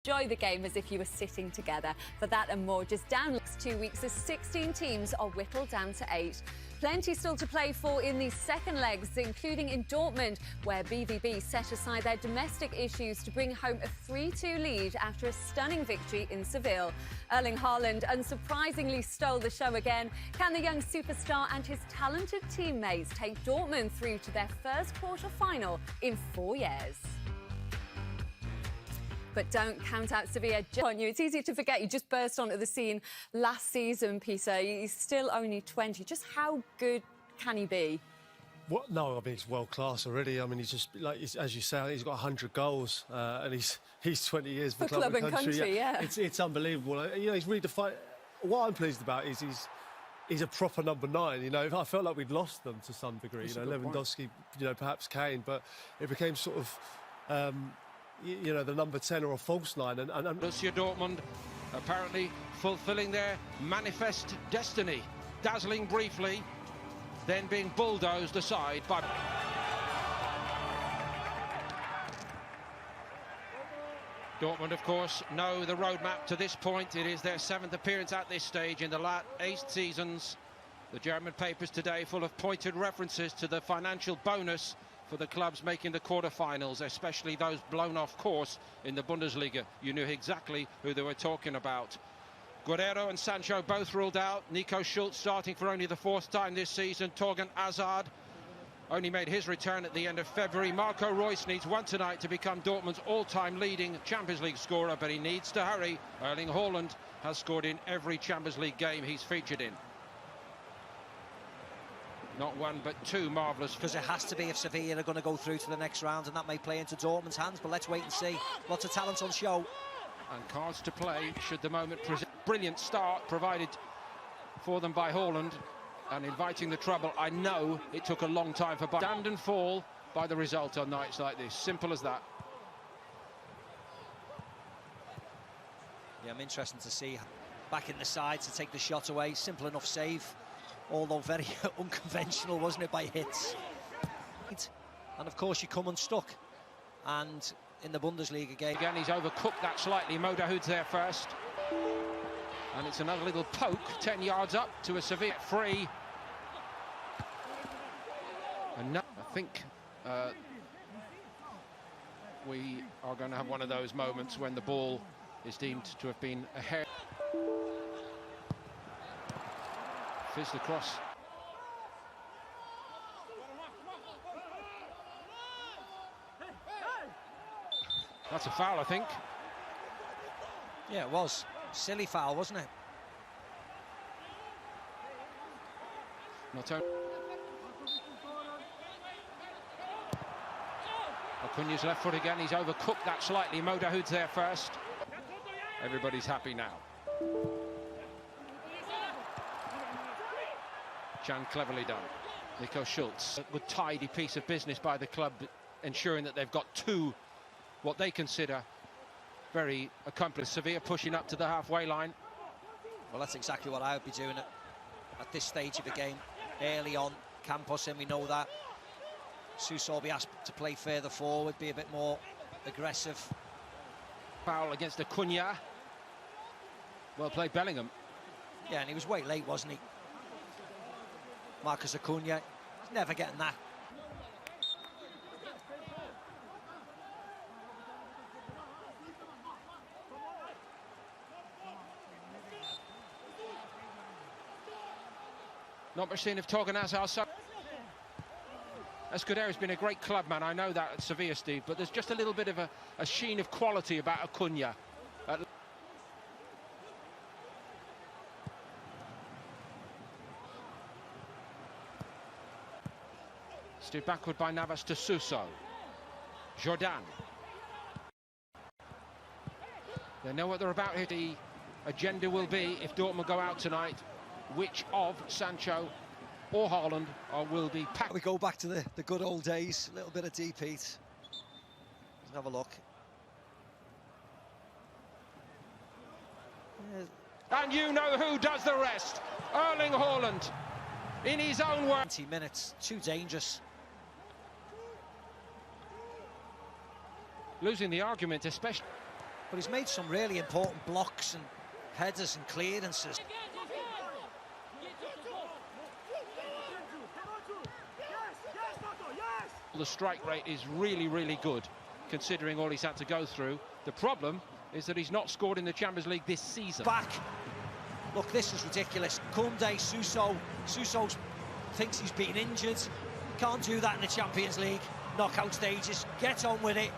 enjoy the game as if you were sitting together. For that and more, just down the next 2 weeks as 16 teams are whittled down to 8. Plenty still to play for in these second legs, including in Dortmund, where BVB set aside their domestic issues to bring home a 3-2 lead after a stunning victory in Seville. Erling Haaland unsurprisingly stole the show again. Can the young superstar and his talented teammates take Dortmund through to their first quarter-final in 4 years? But don't count out Sevilla on you. It's easy to forget you just burst onto the scene last season, Peter. He's still only 20. Just how good can he be? What? No, I mean, he's world class already. I mean, he's just, like, as you say, he's got 100 goals and he's 20 years for club and country. Yeah. It's unbelievable. You know, he's really defined. What I'm pleased about is he's a proper number 9. You know, I felt like we'd lost them to some degree. That's, you know, Lewandowski, you know, perhaps Kane, but it became sort of, you know, the number 10 or a false 9. And Borussia Dortmund apparently fulfilling their manifest destiny, dazzling briefly, then being bulldozed aside by... Dortmund, of course, know the roadmap to this point. It is their 7th appearance at this stage in the last 8 seasons. The German papers today full of pointed references to the financial bonus for the clubs making the quarter-finals, especially those blown off course in the Bundesliga. You knew exactly who they were talking about. Guerrero and Sancho both ruled out. Nico Schulz starting for only the 4th time this season. Torgan Hazard only made his return at the end of February. Marco Reus needs one tonight to become Dortmund's all-time leading Champions League scorer, but he needs to hurry. Erling Haaland has scored in every Champions League game he's featured in. Not one, but 2 marvellous... Because it has to be if Sevilla are going to go through to the next round, and that may play into Dortmund's hands, but let's wait and see. Lots of talent on show. And cards to play should the moment present. Brilliant start provided for them by Haaland, and inviting the trouble. I know it took a long time for Bayern. Stand and fall by the result on nights like this. Simple as that. Yeah, I'm interested to see back in the side to take the shot away. Simple enough save. Although very unconventional, wasn't it, by hits. And of course you come unstuck. And in the Bundesliga game... Again, he's overcooked that slightly. Moderhud's there first. And it's another little poke, 10 yards up to a Sevilla free. And now I think we are going to have one of those moments when the ball is deemed to have been a hair. Fizzed across. That's a foul, I think. Yeah, it was. Silly foul, wasn't it? Not only... Acunha's left foot again. He's overcooked that slightly. Moderhud's there first. Everybody's happy now. Chan cleverly done. Nico Schulz. A good tidy piece of business by the club, ensuring that they've got 2 what they consider very accomplished. Sevilla pushing up to the halfway line. Well, that's exactly what I would be doing at this stage of the game. Early on, Campos in, we know that. Suso will be asked to play further forward, be a bit more aggressive. Foul against Acunha. Well played, Bellingham. Yeah, and he was way late, wasn't he? Marcus Acunha, he's never getting that. Not much seen of Torgan Hazard. So Escudero's been a great club man, I know that at Sevilla, Steve, but there's just a little bit of a sheen of quality about Acunha. Steered backward by Navas to Suso. Jordan. They know what they're about here. The agenda will be, if Dortmund go out tonight, which of Sancho or Haaland will be packed. We go back to the good old days, a little bit of deep heat. Let's have a look. And you know who does the rest. Erling Haaland, in his own words. 20 minutes, too dangerous. Losing the argument, especially. but he's made some really important blocks and headers and clearances. The strike rate is really, really good, considering all he's had to go through. The problem is that he's not scored in the Champions League this season. Back. Look, this is ridiculous. Koundé, Suso thinks he's been injured. Can't do that in the Champions League. Knockout stages. Get on with it.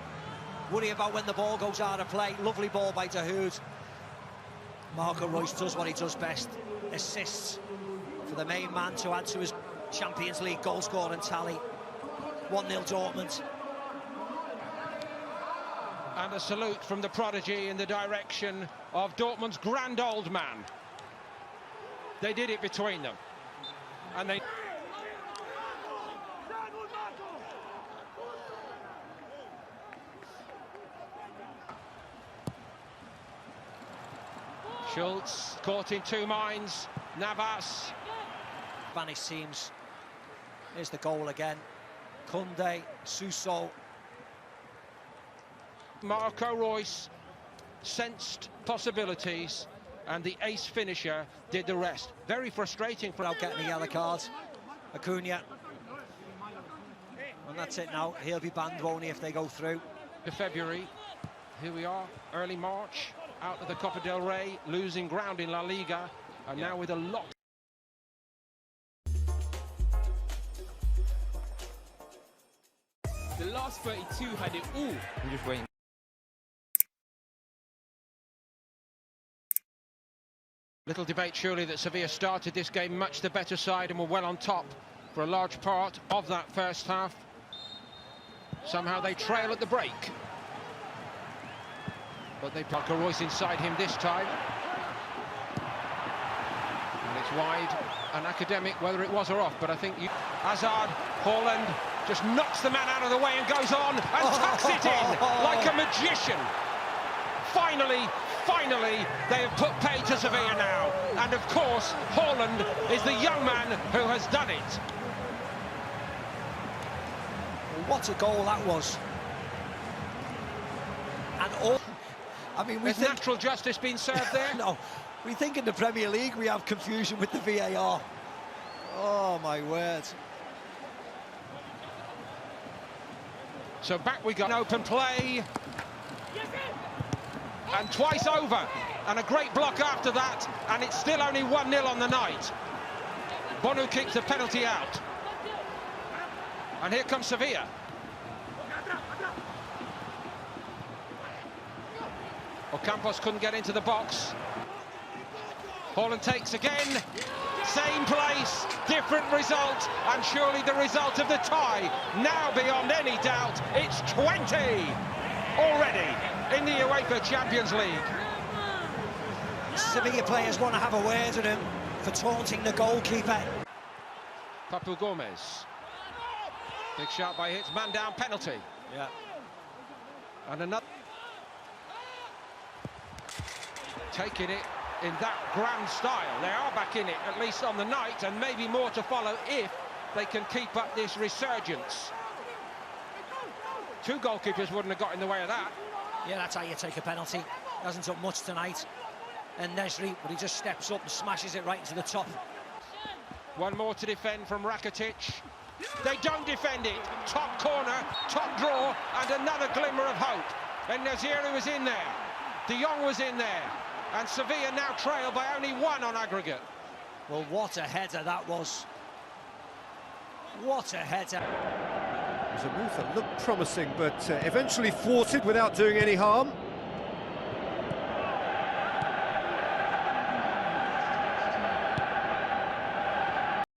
Worry about when the ball goes out of play. Lovely ball by Dahoud. Marco Reus does what he does best. Assists for the main man to add to his Champions League goal scoring tally. 1-0 Dortmund. And a salute from the prodigy in the direction of Dortmund's grand old man. They did it between them. And they... Schultz caught in two minds. Navas. Spanish teams. Here's the goal again. Koundé, Suso. Marco Reus sensed possibilities, and the ace finisher did the rest. Very frustrating for... Without getting a yellow card. Acuna. And that's it now. He'll be banned, won't he, if they go through. February. Here we are, early March, out of the Copa del Rey, losing ground in La Liga, and now with a lot. The last 32 had it all. I'm just waiting. Little debate surely that Sevilla started this game much the better side and were well on top for a large part of that first half. Somehow they trail at the break. But they Marco Reus inside him this time. And it's wide. An academic whether it was or off, but I think Hazard, Haaland just knocks the man out of the way and goes on and tucks it in like a magician. Finally, they have put pay to Sevilla now. And of course, Haaland is the young man who has done it. What a goal that was. And all... I mean, Has natural justice been served there? No, we think in the Premier League we have confusion with the VAR. Oh, my word. So back we go. An open play. And twice over. And a great block after that. And it's still only 1-0 on the night. Bonu kicks the penalty out. And here comes Sevilla. Ocampos couldn't get into the box. Haaland takes again. Same place, different result, and surely the result of the tie. Now, beyond any doubt, it's 20 already in the UEFA Champions League. Sevilla players want to have a word with him for taunting the goalkeeper. Papu Gomez. Big shot by Hitz, man down penalty. Yeah. And another. Taking it in that grand style. They are back in it, at least on the night, and maybe more to follow if they can keep up this resurgence. Two goalkeepers wouldn't have got in the way of that. Yeah, that's how you take a penalty. Hasn't done much tonight. And Nesri, but he just steps up and smashes it right into the top. One more to defend from Rakitic. They don't defend it. Top corner, top draw, and another glimmer of hope. And Naziri was in there. De Jong was in there. And Sevilla now trail by only one on aggregate. Well, what a header that was. What a header. It was a move that looked promising, but eventually thwarted without doing any harm.